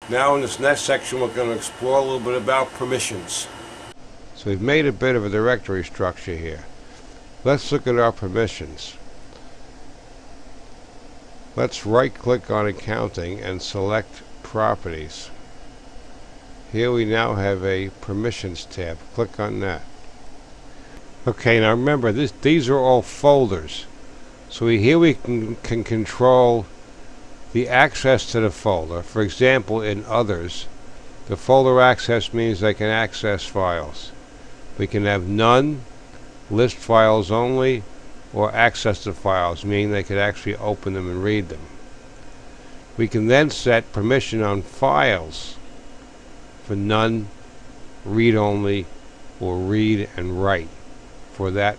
Now in this next section we're going to explore a little bit about permissions. So we've made a bit of a directory structure here. Let's look at our permissions. Let's right click on accounting and select properties. Here we now have a permissions tab. Click on that. Okay, now remember these are all folders. So here we can control the access to the folder. For example, in others, the folder access means they can access files. We can have none, list files only, or access to files, meaning they could actually open them and read them. We can then set permission on files for none, read only, or read and write for that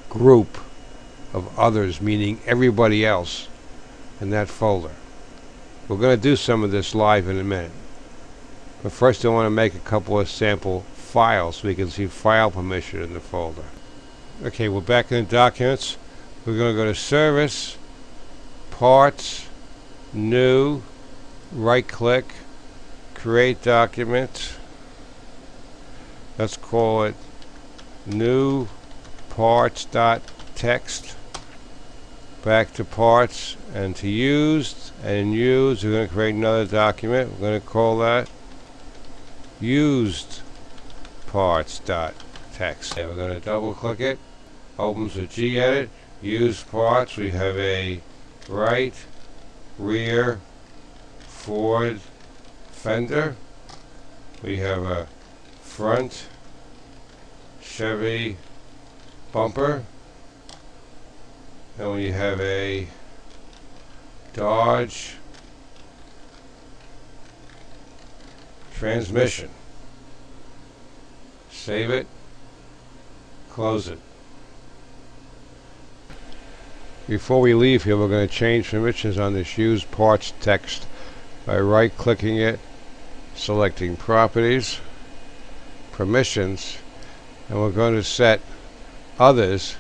group of others, meaning everybody else in that folder. We're going to do some of this live in a minute. But first I want to make a couple of sample files so we can see file permission in the folder. Okay, we're back in the documents. We're going to go to Service, Parts, New, right-click, Create Document. Let's call it New Parts.text. Back to Parts and to Used. And in Used, we're going to create another document. We're going to call that Used Parts.text. We're going to double-click it. Opens with gedit. Used parts. We have a right, rear, Ford fender. We have a front Chevy bumper. And we have a Dodge transmission. Save it. Close it. Before we leave here, we're going to change permissions on this Used Parts text by right-clicking it, selecting Properties, Permissions, and we're going to set Others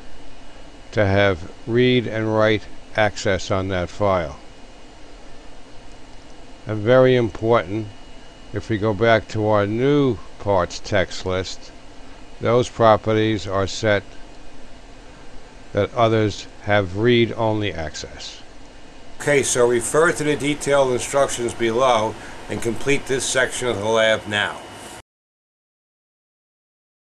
to have read and write access on that file. And very important, if we go back to our new parts text list, those properties are set that others have read-only access. Okay, so refer to the detailed instructions below and complete this section of the lab now.